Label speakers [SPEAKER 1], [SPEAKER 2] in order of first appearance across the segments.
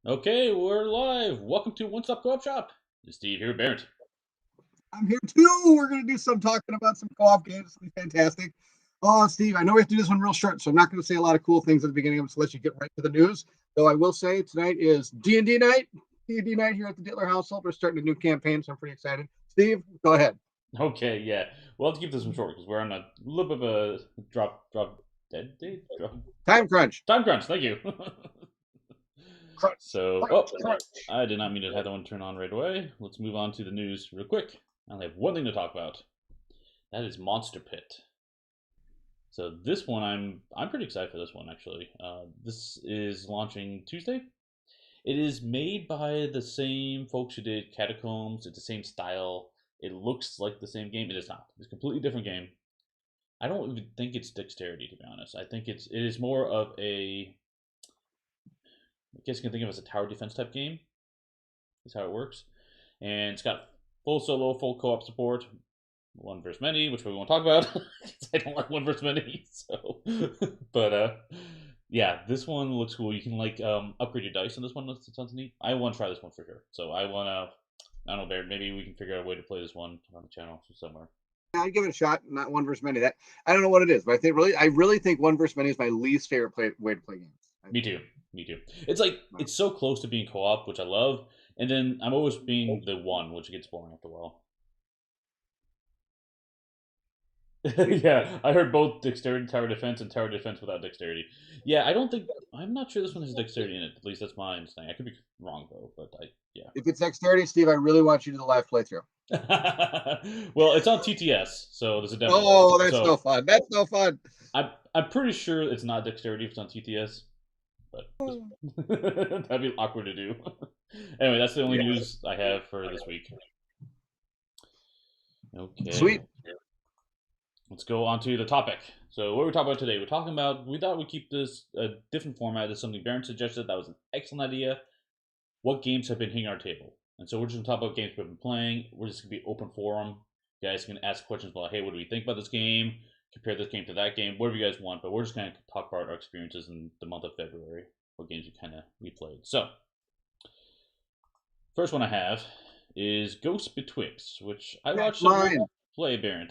[SPEAKER 1] Okay, we're live. Welcome to One Stop Co-op It's Steve here, Bairnt.
[SPEAKER 2] I'm here too. We're going to do some talking about some co-op games. It'll be fantastic. Oh, Steve, I know we have to do this one real short, so I'm not going to say a lot of cool things at the beginning of this. Let you get right to the news. Though I will say tonight is D&D night. D&D night here at the Dittler household. We're starting a new campaign, so I'm pretty excited. Steve, go ahead.
[SPEAKER 1] Okay, yeah, we'll have to keep this one short because we're on a little bit of a dead date,
[SPEAKER 2] Time crunch.
[SPEAKER 1] time crunch. Thank you.
[SPEAKER 2] Crunch,
[SPEAKER 1] so,
[SPEAKER 2] crunch,
[SPEAKER 1] oh,
[SPEAKER 2] crunch.
[SPEAKER 1] I did not mean to have that one turn on right away. Let's move on to the news real quick. I only have one thing to talk about. That is Monster Pit. So this one, I'm pretty excited for this one actually. This is launching Tuesday. It is made by the same folks who did Catacombs. It's the same style. It looks like the same game. It is not. It's a completely different game. I don't even think it's dexterity, to be honest. I think it is more of a, I guess you can think of it as a tower defense type game. Is how it works, and it's got full solo, full co-op support, one versus many, which we won't talk about. I don't like one versus many. So, but yeah, this one looks cool. You can like upgrade your dice in this one. That sounds neat. I want to try this one for sure. So I want to. I don't know, Bear. Maybe we can figure out a way to play this one on the channel somewhere.
[SPEAKER 2] I'd give it a shot. Not one versus many. That I don't know what it is, but I really think one versus many is my least favorite way to play games.
[SPEAKER 1] Me too. Me too. It's like it's so close to being co-op, which I love, and then I'm always being the one, which gets boring after a while. Yeah, I heard both dexterity tower defense and tower defense without dexterity. Yeah, I don't think I'm not sure this one has dexterity in it. At least that's my understanding. I could be wrong though, but I yeah.
[SPEAKER 2] If it's dexterity, Steve, I really want you to do the live playthrough.
[SPEAKER 1] Well, it's on TTS, so there's a demo.
[SPEAKER 2] Oh, that's no
[SPEAKER 1] So
[SPEAKER 2] fun. That's no fun.
[SPEAKER 1] I'm pretty sure it's not dexterity if it's on TTS, but just that'd be awkward to do. Anyway, that's the only
[SPEAKER 2] Yeah.
[SPEAKER 1] news I have for this week.
[SPEAKER 2] Sweet.
[SPEAKER 1] Okay. Let's go on to the topic. So, what we're talking about today, we thought we'd keep this a different format. This is something Baron suggested. That was an excellent idea. What games have been hitting our table? And so, we're just going to talk about games we've been playing. We're just going to be open forum. You guys can ask questions about, hey, what do we think about this game? Compare this game to that game, whatever you guys want. But we're just going to talk about our experiences in the month of February, what games we played. So, first one I have is Ghost Betwixt, which I
[SPEAKER 2] That's
[SPEAKER 1] watched someone
[SPEAKER 2] mine.
[SPEAKER 1] play, Baron.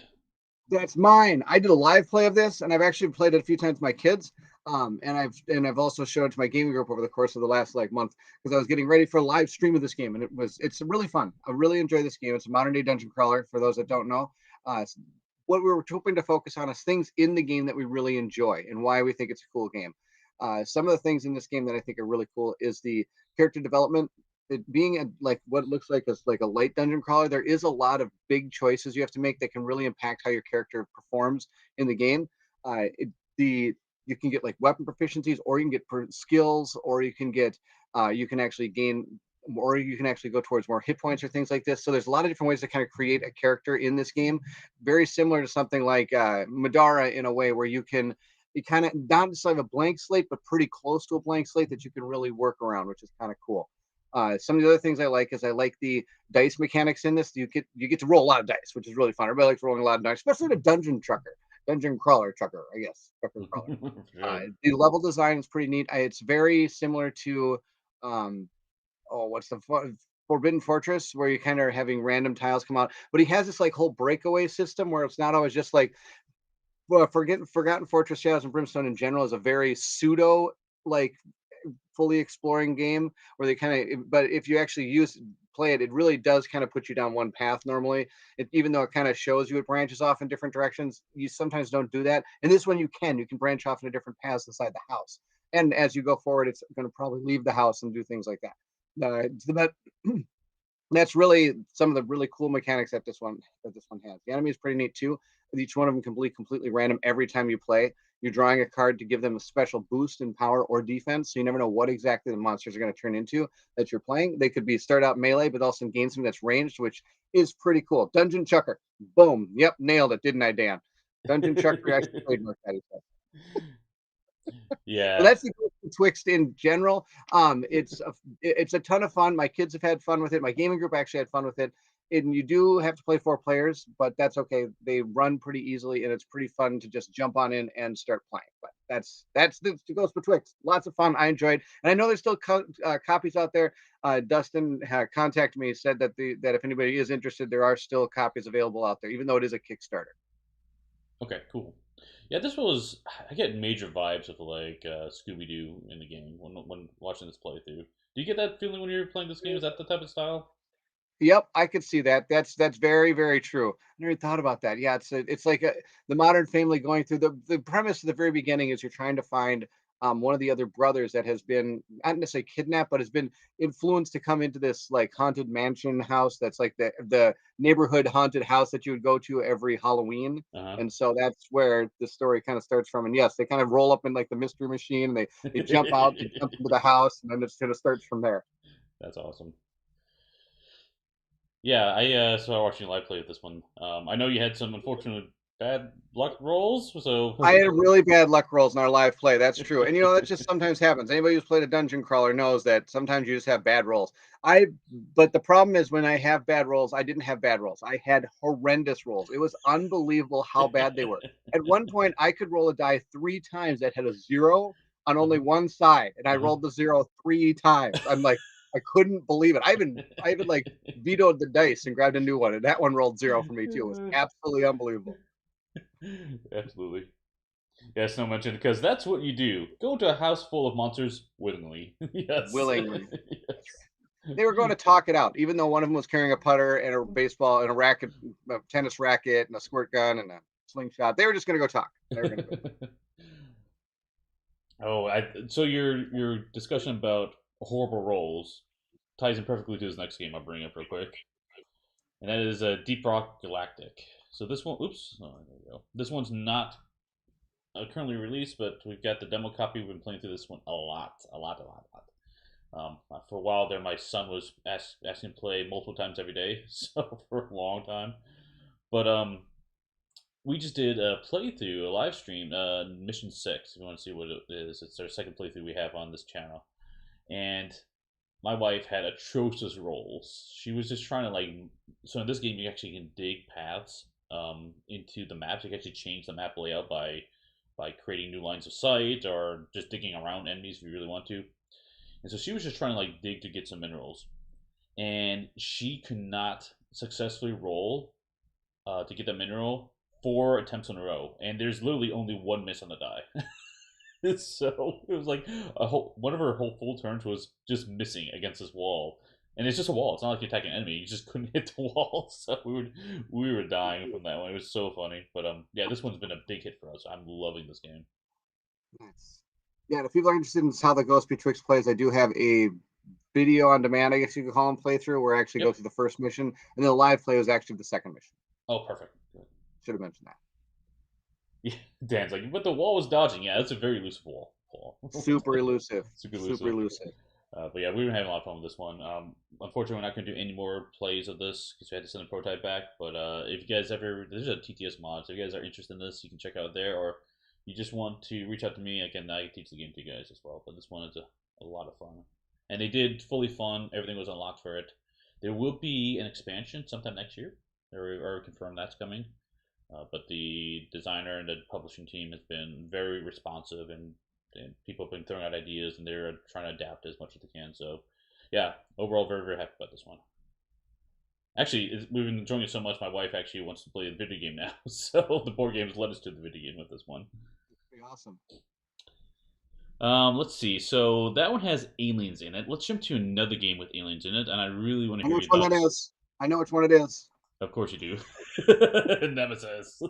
[SPEAKER 2] That's mine. I did a live play of this, and I've actually played it a few times with my kids. And I've also showed it to my gaming group over the course of the last month because I was getting ready for a live stream of this game, and it's really fun. I really enjoy this game. It's a modern day dungeon crawler for those that don't know. What we were hoping to focus on is things in the game that we really enjoy and why we think it's a cool game. Some of the things in this game that I think are really cool is the character development. It being like what looks like a light dungeon crawler, there is a lot of big choices you have to make that can really impact how your character performs in the game. The You can get like weapon proficiencies, or you can get skills, or you can actually gain, or you can actually go towards more hit points or things like this. So there's a lot of different ways to kind of create a character in this game, very similar to something like Madara in a way where you kind of not necessarily have a blank slate, but pretty close to a blank slate that you can really work around, which is kind of cool. Some of the other things I like is I like the dice mechanics in this. You get to roll a lot of dice, which is really fun. Everybody likes rolling a lot of dice, especially the dungeon crawler trucker, I guess, trucker crawler.
[SPEAKER 1] Sure.
[SPEAKER 2] The level design is pretty neat. It's very similar to um, what's the Forbidden Fortress, where you kind of are having random tiles come out, but he has this like whole breakaway system where it's not always just like, well, Forgotten Fortress Shadows and Brimstone in general is a very pseudo like fully exploring game where they kind of, but if you actually play it, it really does kind of put you down one path normally. Even though it kind of shows you it branches off in different directions, you sometimes don't do that. And this one you can branch off into different paths inside the house. And as you go forward, it's going to probably leave the house and do things like that. But that's really some of the really cool mechanics that this one has. The enemy is pretty neat too. Each one of them can be completely random every time you play. You're drawing a card to give them a special boost in power or defense, so you never know what exactly the monsters are going to turn into that you're playing. They could be start out melee, but also gain something that's ranged, which is pretty cool. Dungeon Chucker, boom, yep, nailed it, didn't I, Dan? Dungeon Chucker actually trademarked that. So
[SPEAKER 1] Yeah.
[SPEAKER 2] that's the Twixt in general. It's a ton of fun. My kids have had fun with it. My gaming group actually had fun with it. And you do have to play 4 players, but that's okay. They run pretty easily, and it's pretty fun to just jump on in and start playing. But the Ghost Betwixt. Lots of fun. I enjoyed, and I know there's still copies out there. Dustin contacted me, said that if anybody is interested, there are still copies available out there, even though it is a Kickstarter.
[SPEAKER 1] Okay, cool. Yeah, this was. I get major vibes of like Scooby Doo in the game when watching this playthrough. Do you get that feeling when you're playing this game? Is that the type of style?
[SPEAKER 2] Yep, I could see that. That's very, very true. I never thought about that. Yeah, it's like the Modern Family going through the premise at the very beginning is you're trying to find one of the other brothers that has been not necessarily kidnapped, but has been influenced to come into this like haunted mansion house that's like the neighborhood haunted house that you would go to every Halloween.
[SPEAKER 1] Uh
[SPEAKER 2] And so that's where the story kind of starts from. And yes, they kind of roll up in like the mystery machine and they jump out, they
[SPEAKER 1] huh.
[SPEAKER 2] jump into the house, and then it kind of starts from there.
[SPEAKER 1] That's awesome. Yeah, I started watching you live play with this one. I know you had some unfortunate bad luck rolls, so
[SPEAKER 2] I had really bad luck rolls in our live play. That's true. And that just sometimes happens. Anybody who's played a dungeon crawler knows that sometimes you just have bad rolls. But the problem is when I have bad rolls, I didn't have bad rolls. I had horrendous rolls. It was unbelievable how bad they were. At one point, I could roll a die 3 times that had a 0 on only
[SPEAKER 1] uh-huh.
[SPEAKER 2] one side, and I
[SPEAKER 1] Uh-huh.
[SPEAKER 2] rolled the 0 3 times. I'm like, I couldn't believe it. I even like vetoed the dice and grabbed a new one, and that one rolled 0 for me too. It was absolutely unbelievable.
[SPEAKER 1] Absolutely. Yeah, so mentioned because that's what you do. Go to a house full of monsters willingly. Yes.
[SPEAKER 2] Willingly. They were going to talk it out, even though one of them was carrying a putter and a baseball and a racket, a tennis racket, and a squirt gun and a slingshot. They were just going to go talk. They were going to go.
[SPEAKER 1] So your discussion about horrible rolls ties in perfectly to this next game I'll bring up real quick, and that is Deep Rock Galactic. So this one, oops, oh, there we go. This one's not currently released, but we've got the demo copy. We've been playing through this one a lot, a lot, a lot, a lot. For a while there, my son was asking to play multiple times every day, so for a long time. But we just did a playthrough, a live stream, Mission 6. If you want to see what it is, it's our second playthrough we have on this channel. And my wife had atrocious rolls. She was just trying to like. So in this game, you actually can dig paths into the maps. You can actually change the map layout by creating new lines of sight or just digging around enemies if you really want to. And so she was just trying to like dig to get some minerals, and she could not successfully roll to get the mineral 4 attempts in a row, and there's literally only one miss on the die. So it was like one of her whole full turns was just missing against this wall, and it's just a wall. It's not like you attack an enemy; you just couldn't hit the wall. So we were dying from that one. It was so funny, but yeah, this one's been a big hit for us. I'm loving this game.
[SPEAKER 2] Nice. Yeah, if people are interested in how the Ghost Betwixt plays, I do have a video on demand, I guess you could call them, playthrough where I actually go
[SPEAKER 1] Yep.
[SPEAKER 2] through the first mission, and then the live play was actually the second mission.
[SPEAKER 1] Oh, perfect. Good.
[SPEAKER 2] Should have mentioned that.
[SPEAKER 1] Yeah, Dan's like, but the wall was dodging. Yeah, that's a very elusive wall.
[SPEAKER 2] Super elusive.
[SPEAKER 1] Super
[SPEAKER 2] Super
[SPEAKER 1] elusive.
[SPEAKER 2] elusive.
[SPEAKER 1] But yeah, we were having a lot of fun with this one. Unfortunately, we're not going to do any more plays of this because we had to send a prototype back. But if you guys ever, there's a TTS mod, so if you guys are interested in this, you can check out there. Or you just want to reach out to me, I can teach the game to you guys as well. But this one is a lot of fun. And they did fully fun. Everything was unlocked for it. There will be an expansion sometime next year. They already confirmed that's coming. But the designer and the publishing team has been very responsive, and people have been throwing out ideas, and they're trying to adapt as much as they can. So, yeah, overall, very, very happy about this one. Actually, we've been enjoying it so much, my wife actually wants to play the video game now. So, the board games led us to the video game with this one.
[SPEAKER 2] Pretty awesome.
[SPEAKER 1] Let's see. So, that one has aliens in it. Let's jump to another game with aliens in it, and I really want to
[SPEAKER 2] I know
[SPEAKER 1] hear
[SPEAKER 2] which
[SPEAKER 1] your
[SPEAKER 2] one that
[SPEAKER 1] thoughts.
[SPEAKER 2] is. I know which one it is.
[SPEAKER 1] Of course, you do. Nemesis.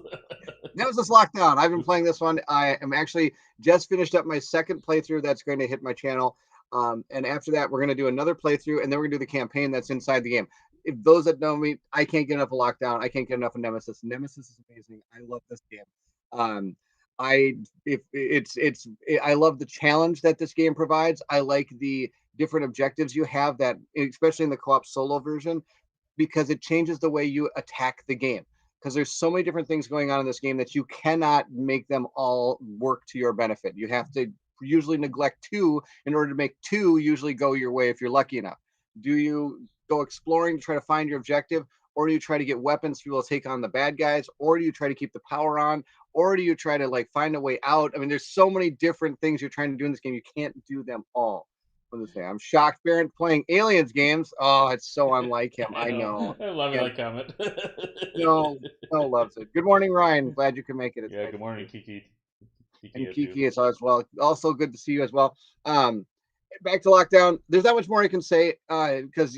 [SPEAKER 2] Nemesis Lockdown. I've been playing this one. I am actually just finished up my second playthrough that's going to hit my channel. And after that, we're going to do another playthrough, and then we're going to do the campaign that's inside the game. If those that know me, I can't get enough of Lockdown. I can't get enough of Nemesis. Nemesis is amazing. I love this game. Um, I if it's I love the challenge that this game provides. I like the different objectives you have that, especially in the co-op solo version, because it changes the way you attack the game. Because there's so many different things going on in this game that you cannot make them all work to your benefit. You have to usually neglect two in order to make two usually go your way if you're lucky enough. Do you go exploring to try to find your objective, or do you try to get weapons to be able to take on the bad guys, or do you try to keep the power on, or do you try to like find a way out? I mean, there's so many different things you're trying to do in this game. You can't do them all. What does it say? I'm shocked Bairnt playing Aliens games. Oh, it's so unlike him.
[SPEAKER 1] I
[SPEAKER 2] I
[SPEAKER 1] know.
[SPEAKER 2] know.
[SPEAKER 1] I love
[SPEAKER 2] And
[SPEAKER 1] that comment.
[SPEAKER 2] no, no loves it. Good morning, Ryan. Glad you can make it. It's
[SPEAKER 1] Yeah,
[SPEAKER 2] nice
[SPEAKER 1] good
[SPEAKER 2] to see
[SPEAKER 1] morning,
[SPEAKER 2] you.
[SPEAKER 1] Kiki. Kiki
[SPEAKER 2] And
[SPEAKER 1] here too.
[SPEAKER 2] Kiki is as well. Also good to see you as well. Back to lockdown. There's not much more I can say because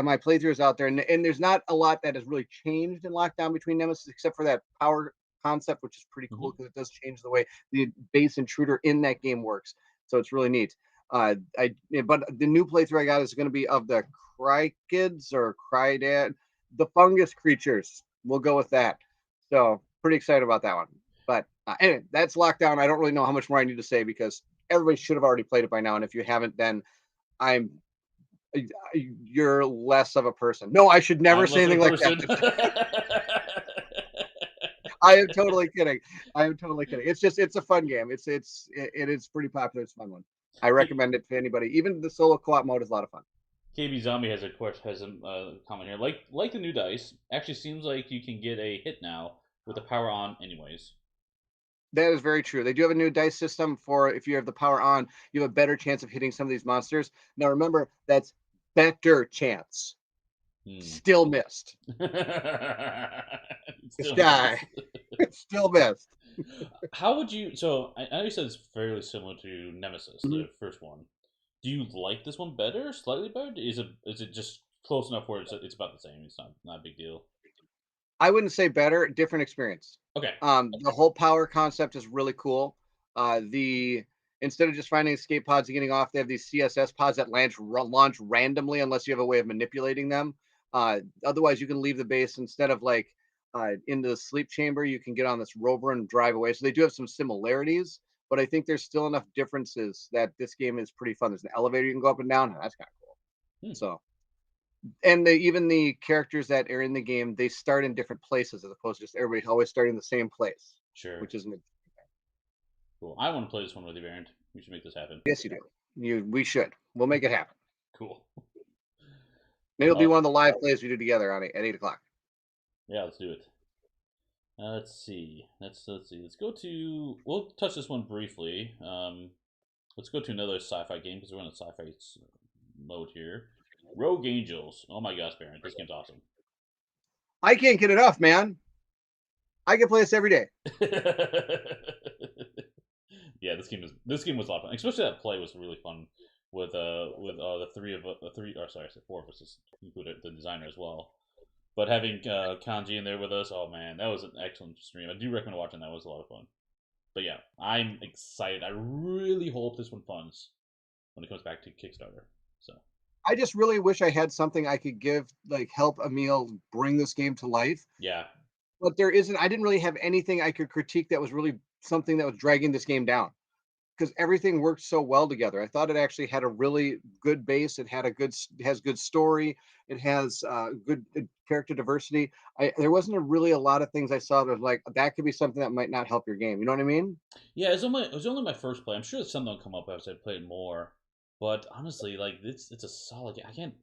[SPEAKER 2] my playthrough is out there, and there's not a lot that has really changed in lockdown between Nemesis, except for that power concept, which is pretty cool
[SPEAKER 1] Hmm.
[SPEAKER 2] because it does change the way the base intruder in that game works. So it's really neat. But the new playthrough I got is going to be of the Crykids or Crydad, the fungus creatures. We'll go with that. So pretty excited about that one. But anyway, that's lockdown. I don't really know how much more I need to say because everybody should have already played it by now. And if you haven't, then I'm you're less of a person. No, I should never
[SPEAKER 1] I'm
[SPEAKER 2] say
[SPEAKER 1] less of a
[SPEAKER 2] anything like that.
[SPEAKER 1] person.
[SPEAKER 2] I am totally kidding. I am totally kidding. It's a fun game. It is pretty popular. It's a fun one. I recommend it to anybody. Even the solo co-op mode is a lot of fun.
[SPEAKER 1] KB Zombie has a comment here. Like the new dice, actually seems like you can get a hit now with the power on, anyways.
[SPEAKER 2] That is very true. They do have a new dice system for if you have the power on, you have a better chance of hitting some of these monsters. Now remember, that's better chance.
[SPEAKER 1] Hmm.
[SPEAKER 2] Still missed.
[SPEAKER 1] Still
[SPEAKER 2] Sky.
[SPEAKER 1] miss.
[SPEAKER 2] Still missed.
[SPEAKER 1] How would you? So I know you said it's fairly similar to Nemesis,
[SPEAKER 2] Mhm.
[SPEAKER 1] the first one. Do you like this one better, slightly better? Is it just close enough where it's about the same? It's not a big deal.
[SPEAKER 2] I wouldn't say better, different experience.
[SPEAKER 1] Okay.
[SPEAKER 2] The whole power concept is really cool. The Instead of just finding escape pods and getting off, they have these CSS pods that launch randomly unless you have a way of manipulating them. Otherwise, you can leave the base instead of like into the sleep chamber. You can get on this rover and drive away. So they do have some similarities, but I think there's still enough differences that this game is pretty fun. There's an elevator you can go up and down. And that's kind of cool.
[SPEAKER 1] Hmm.
[SPEAKER 2] So and even the characters that are in the game, they start in different places as opposed to just everybody always starting in the same place,
[SPEAKER 1] Sure.
[SPEAKER 2] which isn't.
[SPEAKER 1] Cool. I want to play this one with you, Baron. We should make this happen.
[SPEAKER 2] Yes, you do. We should. We'll make it happen.
[SPEAKER 1] Cool.
[SPEAKER 2] Maybe it'll be
[SPEAKER 1] Uh,
[SPEAKER 2] one of the live plays we do together at 8 o'clock.
[SPEAKER 1] yeah, let's do it. Let's see. Let's see. Let's go to. We'll touch this one briefly. Let's go to another sci-fi game because we're in a sci-fi mode here. Rogue Angels. Oh my gosh, Baron, this game's awesome.
[SPEAKER 2] I can't get enough, man. I can play this every day.
[SPEAKER 1] Yeah, this game was a lot of fun. Especially that play was really fun with the three or sorry, I said four of us, just included the designer as well. But having Kanji in there with us, oh man, that was an excellent stream. I do recommend watching that. It was a lot of fun. But yeah, I'm excited. I really hope this one funds when it comes back to Kickstarter. So
[SPEAKER 2] I just really wish I had something I could give, like help Emil bring this game to life.
[SPEAKER 1] yeah,
[SPEAKER 2] But there isn't. I didn't really have anything I could critique that was really something that was dragging this game down. Because everything worked so well together. I thought it actually had a really good base. It has good story. It has good character diversity. There wasn't really a lot of things I saw that was like that could be something that might not help your game. You know what I mean?
[SPEAKER 1] yeah. It was only my first play. I'm sure something will come up as I play it more. But honestly, like it's a solid game. I can't.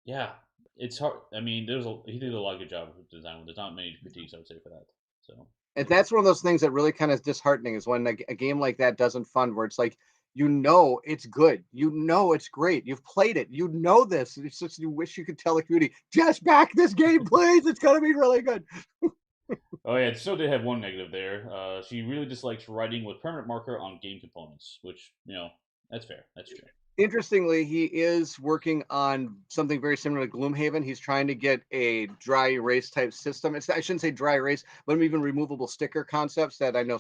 [SPEAKER 1] Yeah, it's hard. I mean, he did a lot of good job with design. There's not many critiques I would say for that. So
[SPEAKER 2] And that's one of those things that really kind of disheartening is when a game like that doesn't fund where it's like you know it's good, you know it's great, you've played it, you know this. It's just you wish you could tell the community just back this game, please. It's gonna be really good.
[SPEAKER 1] oh yeah, it still did have one negative there. She really dislikes writing with permanent marker on game components, which that's fair. That's true.
[SPEAKER 2] Interestingly, he is working on something very similar to Gloomhaven. He's trying to get a dry erase type system. I shouldn't say dry erase, but even removable sticker concepts that I know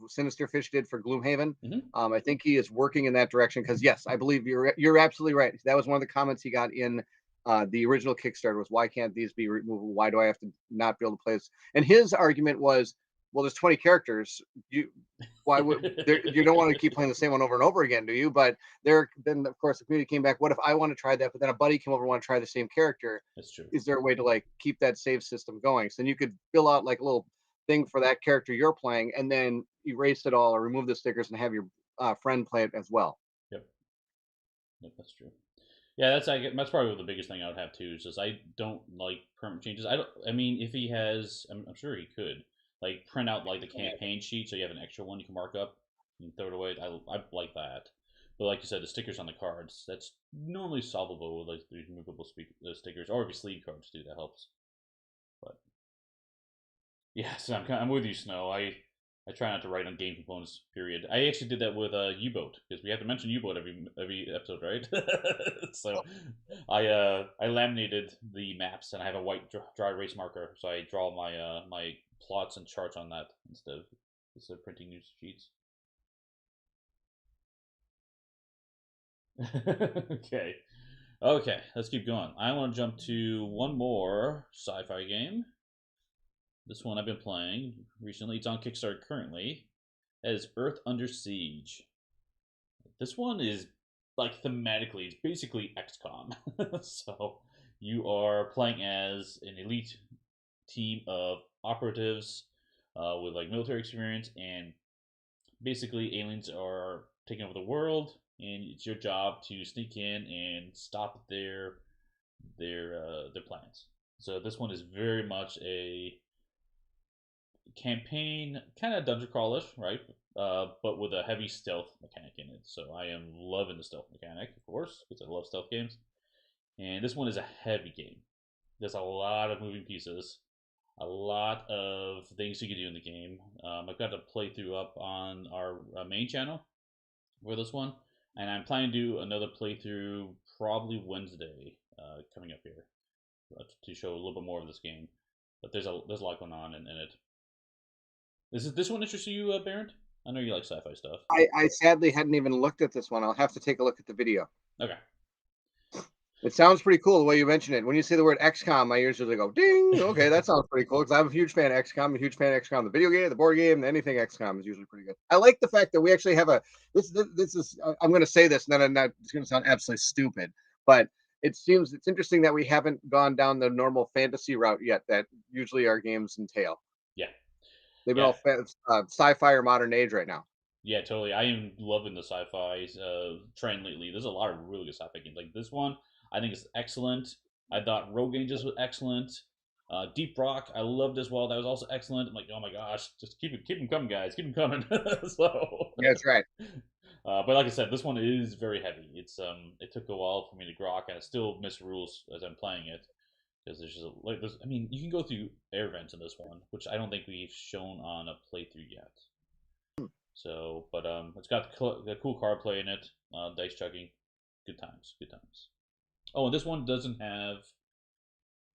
[SPEAKER 2] Sinister Fish did for Gloomhaven.
[SPEAKER 1] Hmm.
[SPEAKER 2] I think he is working in that direction because yes, I believe you're absolutely right. That was one of the comments he got in the original Kickstarter was why can't these be removable? Why do I have to not be able to play this? And his argument was, well, there's 20 characters. Why would you don't want to keep playing the same one over and over again, do you? But then of course the community came back. What if I want to try that, but then a buddy came over and want to try the same character?
[SPEAKER 1] That's true.
[SPEAKER 2] Is there a way to like keep that save system going? So then you could fill out like a little thing for that character you're playing, and then erase it all or remove the stickers and have your friend play it as well.
[SPEAKER 1] Yep. Yep. That's true. Yeah, that's probably the biggest thing I would have too. Is just I don't like permanent changes. I don't. I mean, if he has, I'm sure he could like print out like the campaign sheet, so you have an extra one you can mark up and throw it away. I like that. But like you said, the stickers on the cards, that's normally solvable with like the removable stickers, or if you sleeve cards too, that helps. But yeah, so I'm with you, Snow. I try not to write on game components. Period. I actually did that with U-boat because we have to mention U-boat every episode, right? So I laminated the maps and I have a white dry erase marker, so I draw my plots and charts on that instead of printing new sheets. Okay. Okay, let's keep going. I want to jump to one more sci-fi game. This one I've been playing recently. It's on Kickstarter currently. That is Earth Under Siege. This one is like thematically, it's basically XCOM. So you are playing as an elite team of operatives with like military experience, and basically aliens are taking over the world, and it's your job to sneak in and stop their plans. So this one is very much a campaign, kind of dungeon crawlish, right? But with a heavy stealth mechanic in it. So I am loving the stealth mechanic, of course, because I love stealth games. And this one is a heavy game. There's a lot of moving pieces, a lot of things you can do in the game. I've got a playthrough up on our main channel for this one, and I'm planning to do another playthrough probably Wednesday coming up here to show a little bit more of this game. But there's a lot going on in it. This one interest you, Bairnt? I know you like sci-fi stuff.
[SPEAKER 2] I sadly hadn't even looked at this one. I'll have to take a look at the video.
[SPEAKER 1] Okay.
[SPEAKER 2] It sounds pretty cool the way you mention it. When you say the word XCOM, my ears usually go ding. Okay, that sounds pretty cool because I'm a huge fan of XCOM. I'm a huge fan of XCOM, the video game, the board game, anything XCOM is usually pretty good. I like the fact that we actually have a this is I'm going to say this, and then I'm not, it's going to sound absolutely stupid, but it's interesting that we haven't gone down the normal fantasy route yet that usually our games entail.
[SPEAKER 1] Yeah.
[SPEAKER 2] They've been
[SPEAKER 1] Yeah.
[SPEAKER 2] all sci-fi or modern age right now.
[SPEAKER 1] Yeah, totally. I am loving the sci-fi trend lately. There's a lot of really good sci-fi games. Like this one, I think is excellent. I thought Rogue Angels was excellent. Deep Rock, I loved as well. That was also excellent. I'm like, oh my gosh, just keep them coming, guys. Keep them coming. So,
[SPEAKER 2] Yeah, that's right.
[SPEAKER 1] but like I said, this one is very heavy. It took a while for me to grok, and I still miss rules as I'm playing it because there's just I mean, you can go through air vents in this one, which I don't think we've shown on a playthrough yet. So, but it's got the cool card play in it, dice chugging, good times, good times. Oh, and this one doesn't have.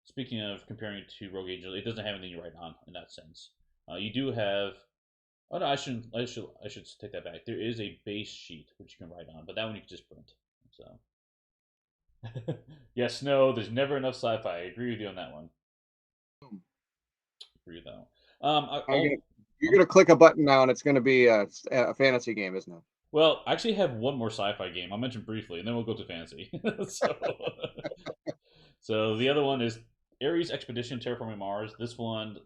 [SPEAKER 1] Speaking of comparing it to Rogue Angel, it doesn't have anything you write on in that sense. You do have. Oh no, I shouldn't. I should take that back. There is a base sheet which you can write on, but that one you can just print. So. Yes, no, there's never enough sci-fi. I agree with you on that one. Agree with that one.
[SPEAKER 2] You're gonna click a button now, and it's gonna be a fantasy game, isn't it?
[SPEAKER 1] Well, I actually have one more sci-fi game I'll mention briefly, and then we'll go to fantasy. so, so the other one is Ares Expedition Terraforming Mars. This one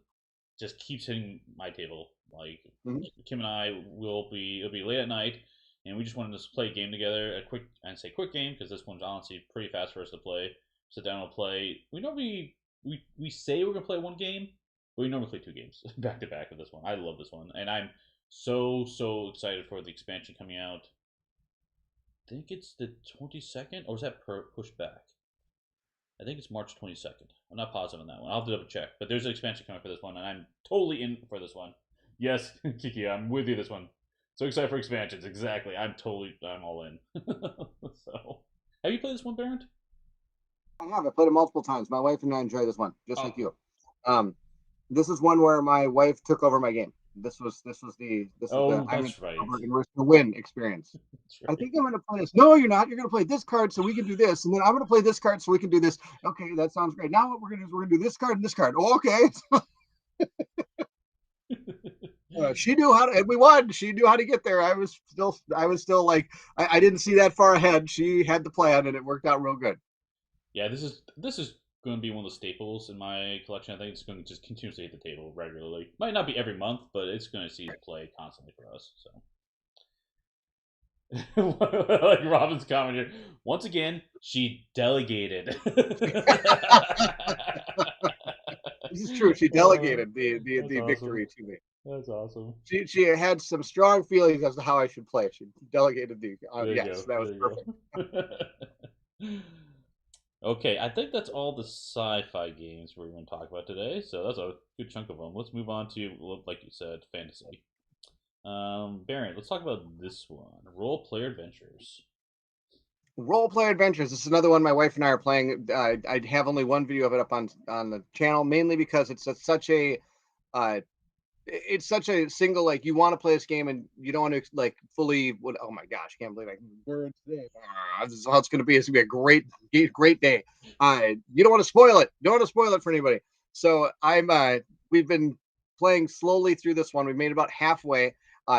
[SPEAKER 1] just keeps hitting my table. Like
[SPEAKER 2] Mhm.
[SPEAKER 1] Kim and I it'll be late at night, and we just wanted to play a game together. Quick game because this one's honestly pretty fast for us to play. Sit down and play. We normally we say we're gonna play one game, but we normally play two games back to back with this one. I love this one, and I'm so excited for the expansion coming out. I think it's the 22nd, or is that pushed back? I think it's March 22nd. I'm not positive on that one. I'll have to double check. But there's an expansion coming for this one, and I'm totally in for this one. Yes, Kiki, I'm with you this one. So excited for expansions. Exactly. I'm all in. So, have you played this one, Bairnt?
[SPEAKER 2] I have. I played it multiple times. My wife and I enjoy this one, just like
[SPEAKER 1] Cool.
[SPEAKER 2] you. This is one where my wife took over my game. This was the
[SPEAKER 1] Oh,
[SPEAKER 2] I'm
[SPEAKER 1] that's right.
[SPEAKER 2] and we're to win experience.
[SPEAKER 1] That's
[SPEAKER 2] I
[SPEAKER 1] right.
[SPEAKER 2] think I'm going to play this. No, you're not. You're going to play this card so we can do this, and then I'm going to play this card so we can do this. Okay, that sounds great. Now what we're going to do is we're going to do this card and this card. Oh, okay. She knew how to, and we won. She knew how to get there. I was still like, I didn't see that far ahead. She had the plan, and it worked out real good.
[SPEAKER 1] Yeah, this is going to be one of the staples in my collection. I think it's going to just continuously hit the table regularly. Might not be every month, but it's going to see play constantly for us. So Like Robin's comment here. Once again, she delegated.
[SPEAKER 2] This is true. She
[SPEAKER 1] uh,
[SPEAKER 2] delegated the
[SPEAKER 1] that's awesome.
[SPEAKER 2] victory to me.
[SPEAKER 1] That's awesome.
[SPEAKER 2] She had some strong feelings as to how I should play. She delegated the.
[SPEAKER 1] There you
[SPEAKER 2] Yes,
[SPEAKER 1] go.
[SPEAKER 2] that was
[SPEAKER 1] There
[SPEAKER 2] perfect.
[SPEAKER 1] you go. Okay, I think that's all the sci-fi games we're going to talk about today. So that's a good chunk of them. Let's move on to, well, like you said, fantasy. Baron, let's talk about this one: role player adventures.
[SPEAKER 2] Role play adventures. This is another one my wife and I are playing. I have only one video of it up on the channel, mainly because such a uh, it's such a single, like, you want to play this game and you don't want to like fully what. Oh my gosh, I can't believe I words today. This is how it's going to be. It's going to be a great day. You don't want to spoil it. Don't want to spoil it for anybody. So we've been playing slowly through this one. We made about halfway.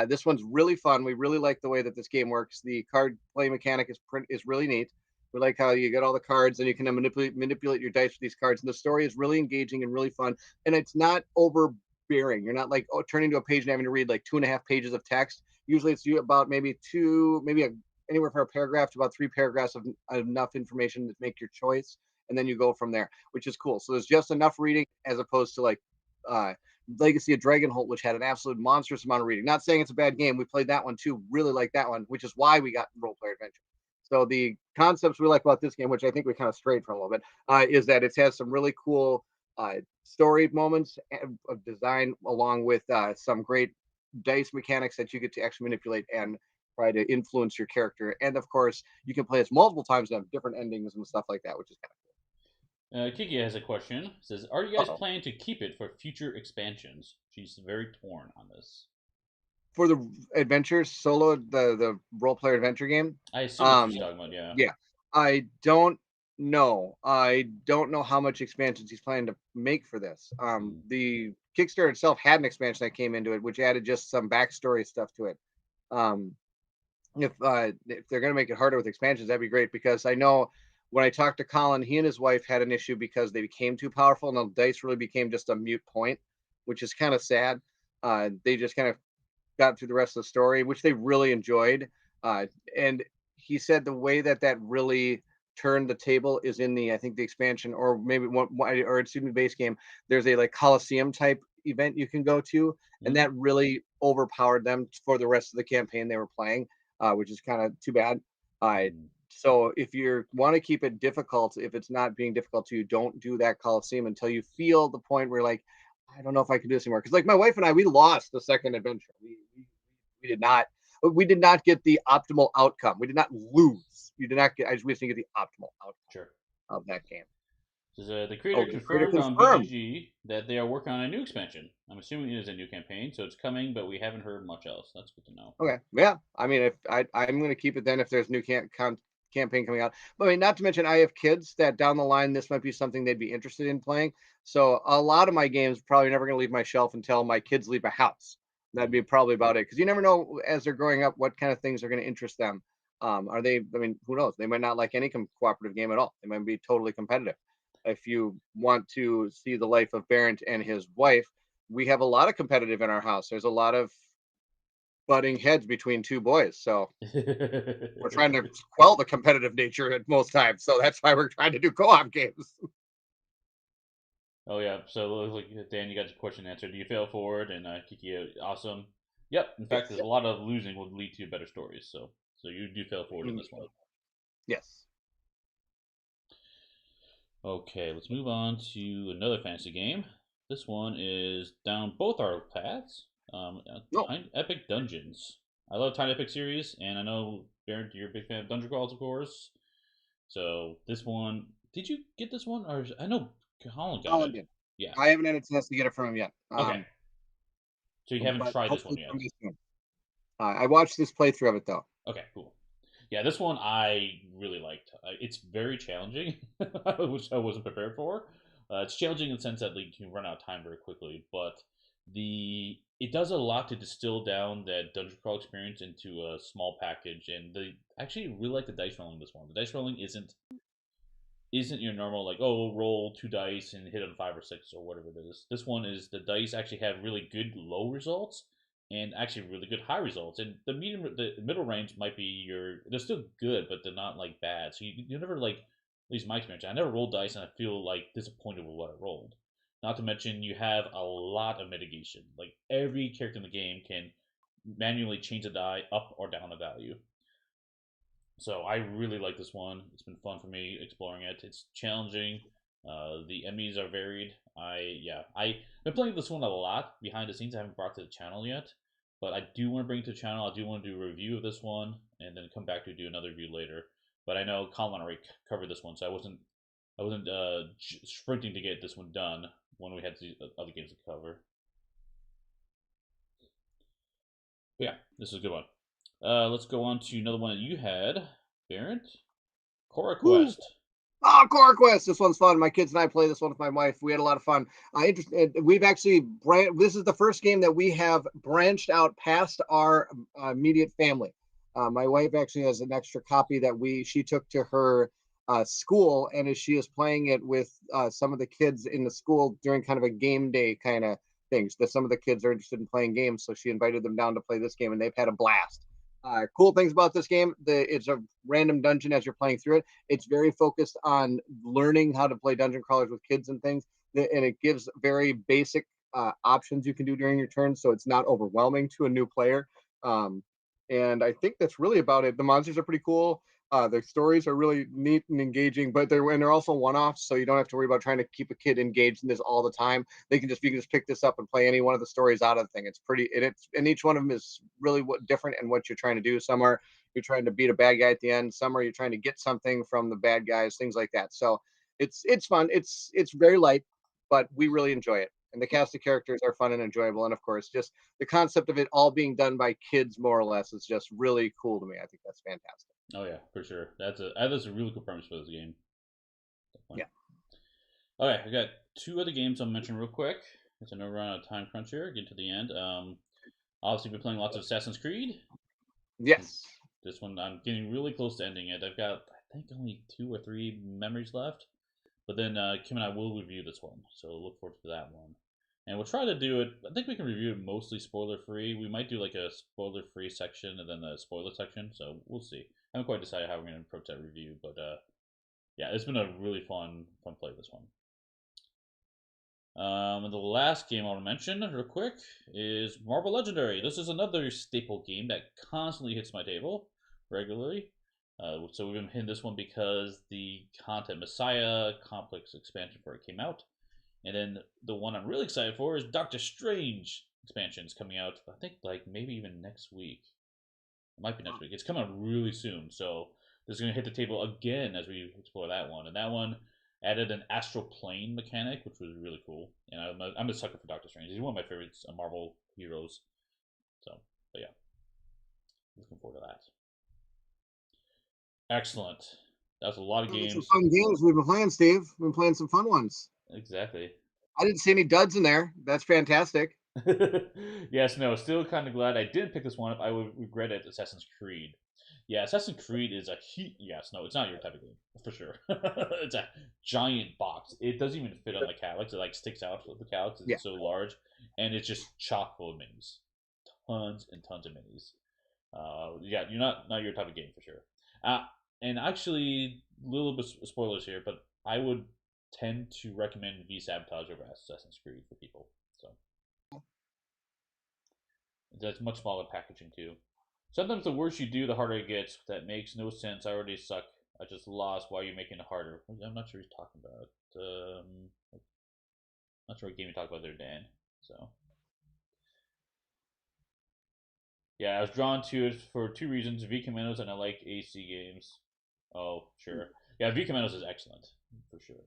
[SPEAKER 2] This one's really fun. We really like the way that this game works. The card play mechanic is really neat. We like how you get all the cards and you can manipulate your dice with these cards. And the story is really engaging and really fun. And it's not overbearing. You're not like turning to a page and having to read like 2.5 pages of text. Usually it's about maybe anywhere from a paragraph to about 3 paragraphs of enough information to make your choice, and then you go from there, which is cool. So there's just enough reading as opposed to like uh, Legacy of Dragonholt, which had an absolute monstrous amount of reading. Not saying it's a bad game. We played that one too. Really like that one, which is why we got role player adventure. So the concepts we like about this game, which I think we kind of strayed from a little bit, is that it has some really cool story moments of design, along with some great dice mechanics that you get to actually manipulate and try to influence your character. And of course, you can play this multiple times and have different endings and stuff like that, which is kind
[SPEAKER 1] Kiki has a question. It says, "Are you
[SPEAKER 2] of
[SPEAKER 1] guys
[SPEAKER 2] cool.
[SPEAKER 1] planning to keep it for future expansions?" She's very torn on this.
[SPEAKER 2] For the adventures solo, the role player adventure game.
[SPEAKER 1] I assume that's what
[SPEAKER 2] Um,
[SPEAKER 1] she's talking about. Yeah.
[SPEAKER 2] yeah, I don't know. I don't know how much expansions he's planning to make for this.
[SPEAKER 1] Mm.
[SPEAKER 2] The Kickstarter itself had an expansion that came into it, which added just some backstory stuff to it. Um, if they're going to make it harder with expansions, that'd be great, because I know when I talked to Colin, he and his wife had an issue because they became too powerful and the dice really became just a mute point, which is kind of sad. They just kind of got through the rest of the story, which they really enjoyed. Uh, and he said the way that really turned the table is in the, I think, the expansion, or maybe one, or it's in the base game. There's a like Coliseum type event you can go to, and
[SPEAKER 1] Mm.
[SPEAKER 2] that really overpowered them for the rest of the campaign they were playing, which is kind of too bad.
[SPEAKER 1] Mm.
[SPEAKER 2] So if you want to keep it difficult, if it's not being difficult to you, don't do that Coliseum until you feel the point where like, I don't know if I can do this anymore. Because like my wife and I, we lost the second adventure. We did not. We did not get the optimal outcome. We did not lose. You did not get. We just didn't get the optimal outcome
[SPEAKER 1] Sure.
[SPEAKER 2] of that game.
[SPEAKER 1] Says, the creator
[SPEAKER 2] Oh, the creator
[SPEAKER 1] confirmed on
[SPEAKER 2] confirmed.
[SPEAKER 1] BGG that they are working on a new expansion. I'm assuming it is a new campaign, so it's coming, but we haven't heard much else. That's good to know.
[SPEAKER 2] Okay, yeah. I mean, if I'm going to keep it then if there's new campaign coming out. But I mean, not to mention, I have kids that down the line this might be something they'd be interested in playing. So a lot of my games probably never going to leave my shelf until my kids leave a house. That'd be
[SPEAKER 1] Mm.
[SPEAKER 2] probably about it, because you never know as they're growing up what kind of things are going to interest them. Are they? I mean, who knows? They might not like any cooperative game at all. They might be totally competitive. If you want to see the life of Barrett and his wife, we have a lot of competitive in our house. There's a lot of butting heads between two boys. So we're trying to quell the competitive nature at most times. So that's why we're trying to do co-op games.
[SPEAKER 1] Oh yeah. So like Dan, you got your question answered. Do you fail forward? And Kiki, awesome. Yep. In fact,
[SPEAKER 2] Yes.
[SPEAKER 1] there's a lot of losing will lead to better stories. So you do fail forward in this one.
[SPEAKER 2] Yes.
[SPEAKER 1] Okay, let's move on to another fantasy game. This one is down both our paths.
[SPEAKER 2] No.
[SPEAKER 1] Tiny Epic Dungeons. I love Tiny Epic series, and I know Baron, you're a big fan of Dungeon Crawls, of course. So this one, did you get this one, or I know Colin got
[SPEAKER 2] Colin
[SPEAKER 1] it?
[SPEAKER 2] did.
[SPEAKER 1] Yeah.
[SPEAKER 2] I haven't had a chance to get it from him yet.
[SPEAKER 1] Okay. So you haven't
[SPEAKER 2] But
[SPEAKER 1] tried this one
[SPEAKER 2] hopefully
[SPEAKER 1] yet.
[SPEAKER 2] someday soon. I watched this playthrough of it though.
[SPEAKER 1] Okay, cool. Yeah, this one I really liked. It's very challenging, which I wasn't prepared for. It's challenging in the sense that like, you can run out of time very quickly, but the it does a lot to distill down that dungeon crawl experience into a small package. And the actually really like the dice rolling in this one. The dice rolling isn't your normal like, oh, roll 2 dice and hit on 5 or 6 or whatever it is. This one is the dice actually have really good low results, and actually really good high results. And the middle range might be they're still good, but they're not like bad. So you never like, at least my experience, I never rolled dice and I feel like disappointed with what I rolled. Not to mention you have a lot of mitigation. Like every character in the game can manually change the die up or down a value. So I really like this one. It's been fun for me exploring it. It's challenging. The enemies are varied. I've been playing this one a lot behind the scenes. I haven't brought to the channel yet, but I do want to bring it to the channel. I do want to do a review of this one and then come back to do another review later. But I know Colin already covered this one, so I wasn't sprinting to get this one done when we had the other games to cover. But yeah, this is a good one. Let's go on to another one that you had, Bairnt. Cora
[SPEAKER 2] Woo!
[SPEAKER 1] Quest.
[SPEAKER 2] Oh, Core Quest. This one's fun. My kids and I play this one with my wife. We had a lot of fun. We've actually this is the first game that we have branched out past our immediate family. My wife actually has an extra copy that she took to her school, and as she is playing it with some of the kids in the school during kind of a game day kind of things. That some of the kids are interested in playing games, so she invited them down to play this game, and they've had a blast. Cool things about this game: it's a random dungeon as you're playing through it. It's very focused on learning how to play dungeon crawlers with kids and things, and it gives very basic options you can do during your turn, so it's not overwhelming to a new player. Um, and I think that's really about it. The monsters are pretty cool. The stories are really neat and engaging, but they're also one-offs, so you don't have to worry about trying to keep a kid engaged in this all the time. You can just pick this up and play any one of the stories out of the thing. It's pretty, and each one of them is really different in what you're trying to do. Some are you're trying to beat a bad guy at the end. Some are you're trying to get something from the bad guys, things like that. So it's fun. It's very light, but we really enjoy it. And the cast of characters are fun and enjoyable. And of course, just the concept of it all being done by kids, more or less, is just really cool to me. I think that's fantastic.
[SPEAKER 1] Oh yeah, for sure. That's a really cool premise for this game. Definitely.
[SPEAKER 2] Yeah.
[SPEAKER 1] Okay, I got two other games I'll mention real quick. It's another run out of time crunch here. Get to the end. Obviously, been playing lots of Assassin's Creed.
[SPEAKER 2] Yes.
[SPEAKER 1] This one, I'm getting really close to ending it. I've got, I think, only 2 or 3 memories left. But then Kim and I will review this one, so look forward to that one. And we'll try to do it. I think we can review it mostly spoiler free. We might do like a spoiler free section and then a spoiler section. So we'll see. I haven't quite decided how we're going to approach that review, but yeah, it's been a really fun play this one. And the last game I want to mention real quick is Marvel Legendary. This is another staple game that constantly hits my table regularly. So we've been hitting this one because the Content Messiah complex expansion for it came out. And then the one I'm really excited for is Doctor Strange expansion is coming out, I think, like maybe even next week. It might be next week. It's coming out really soon. So this is going to hit the table again as we explore that one. And that one added an astral plane mechanic, which was really cool. And I'm a sucker for Doctor Strange. He's one of my favorite Marvel heroes. So, but yeah, looking forward to that. Excellent. That was a lot of games.
[SPEAKER 2] Some fun games we've been playing, Steve. We've been playing some fun ones.
[SPEAKER 1] Exactly.
[SPEAKER 2] I didn't see any duds in there. That's fantastic.
[SPEAKER 1] Yes, no, still kind of glad I didn't pick this one up. I would regret it. Assassin's Creed. Yeah, Assassin's Creed is a heat. Yes, no, it's not your type of game for sure. It's a giant box. It doesn't even fit on the calyx. It like sticks out of the calyx. It's so large, and it's just chock full of minis, tons and tons of minis. Yeah, you're not your type of game for sure. And actually, little bit spoilers here, but I would tend to recommend V Sabotage over Assassin's Creed for people. So that's much smaller packaging too. Sometimes the worse you do, the harder it gets. That makes no sense. I already suck. I just lost. Why are you making it harder? I'm not sure he's talking about. Not sure what game you talk about there, Dan. So yeah, I was drawn to it for 2 reasons: V Commandos and I like AC games. Oh sure, yeah, V Commandos is excellent for sure.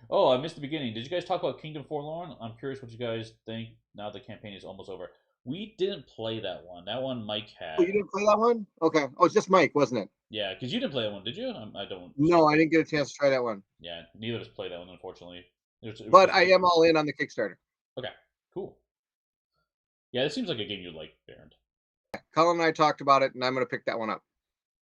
[SPEAKER 1] Oh, I missed the beginning. Did you guys talk about Kingdom Forlorn? I'm curious what you guys think now the campaign is almost over. We didn't play that one. That one Mike
[SPEAKER 2] Oh,
[SPEAKER 1] had.
[SPEAKER 2] you didn't play that one? Okay. Oh, it's just Mike, wasn't it?
[SPEAKER 1] Yeah, because you didn't play that one, did you? I don't.
[SPEAKER 2] No, I didn't get a chance to try that one.
[SPEAKER 1] Yeah, neither of us played that one, unfortunately. It was
[SPEAKER 2] But
[SPEAKER 1] supposed to
[SPEAKER 2] I
[SPEAKER 1] be.
[SPEAKER 2] am all in on the Kickstarter.
[SPEAKER 1] Okay, cool. Yeah, it seems like a game you'd like, Baird.
[SPEAKER 2] Colin and I talked about it, and I'm going to pick that one up.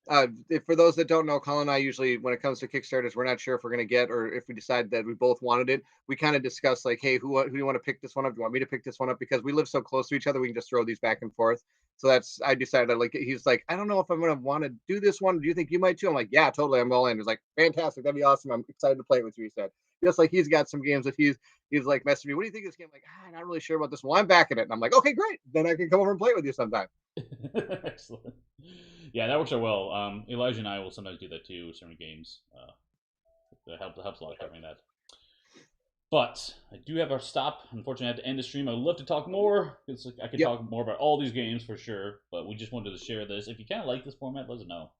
[SPEAKER 2] For those that don't know, Colin and I usually, when it comes to Kickstarters, we're not sure if we're going to get, or if we decide that we both wanted it, we kind of discuss like, hey, who do you want to pick this one up? Do you want me to pick this one up? Because we live so close to each other, we can just throw these back and forth. So I decided, like, he's like, I don't know if I'm going to want to do this one. Do you think you might too? I'm like, yeah, totally. I'm all in. He's like, fantastic. That'd be awesome. I'm excited to play it with you. He said, just like he's got some games that he's like messaging me. What do you think of this game? I'm like, I'm not really sure about this one. Well, I'm backing it. And I'm like, okay, great. Then I can come over and play it with you sometime.
[SPEAKER 1] Excellent. Yeah, that works out well. Elijah and I will sometimes do that too with certain games. That helps a lot covering that. But I do have our stop. Unfortunately, I have to end the stream. I'd love to talk more. It's like I could talk more about all these games for sure. But we just wanted to share this. If you kind of like this format, let us know.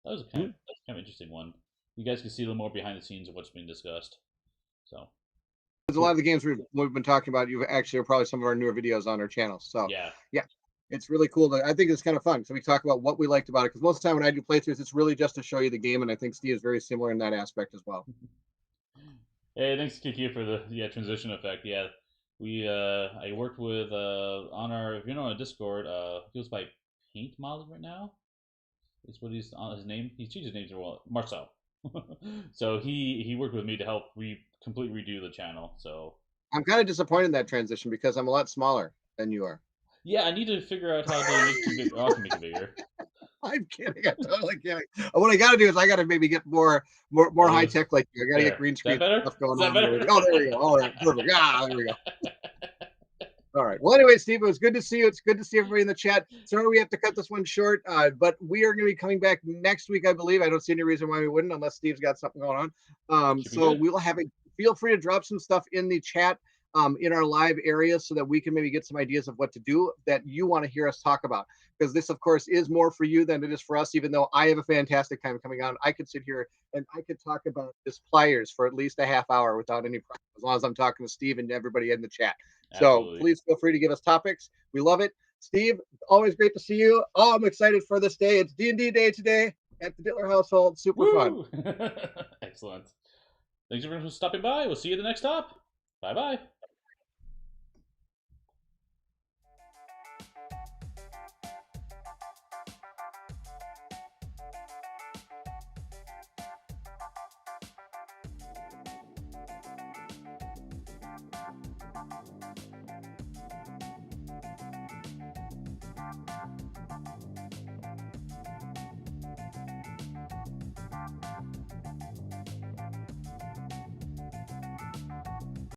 [SPEAKER 1] That was a kind of interesting one. You guys can see a little more behind the scenes of what's being discussed. So
[SPEAKER 2] There's a lot of the games we've been talking about. You actually are probably some of our newer videos on our channel. So yeah, it's really cool. I think it's kind of fun. So we talk about what we liked about it, because most of the time when I do playthroughs, it's really just to show you the game, and I think Steve is very similar in that aspect as well.
[SPEAKER 1] Hey, thanks Kiki for the transition effect. Yeah, we I worked with on our, if you're on our Discord, he goes by Paint Molly right now. Is what he's on his name. He changed his name to Marcel. So he worked with me to help completely redo the channel. So
[SPEAKER 2] I'm kind of disappointed in that transition because I'm a lot smaller than you are.
[SPEAKER 1] yeah, I need to figure out how to make you big. Oh, I can make it bigger.
[SPEAKER 2] I'm kidding. I'm totally kidding. What I got to do is I got to maybe get more high tech like you. I got to get green
[SPEAKER 1] Is that
[SPEAKER 2] screen
[SPEAKER 1] better?
[SPEAKER 2] stuff going
[SPEAKER 1] Is that
[SPEAKER 2] on.
[SPEAKER 1] better?
[SPEAKER 2] Oh, there we go. All right, perfect. There we go. All right. Well, anyway, Steve, it was good to see you. It's good to see everybody in the chat. Sorry we have to cut this one short, but we are going to be coming back next week, I believe. I don't see any reason why we wouldn't, unless Steve's got something going on. So we will have a. Feel free to drop some stuff in the chat in our live area, so that we can maybe get some ideas of what to do that you want to hear us talk about. Because this, of course, is more for you than it is for us. Even though I have a fantastic time coming on, I could sit here and I could talk about this pliers for at least a half hour without any problem, as long as I'm talking to Steve and everybody in the chat. So please feel free to give us topics. We love it. Steve, always great to see you. Oh, I'm excited for this day. It's D&D day today at the Dittler household. Super fun.
[SPEAKER 1] Excellent. Thanks everyone for stopping by. We'll see you at the next stop. Bye-bye.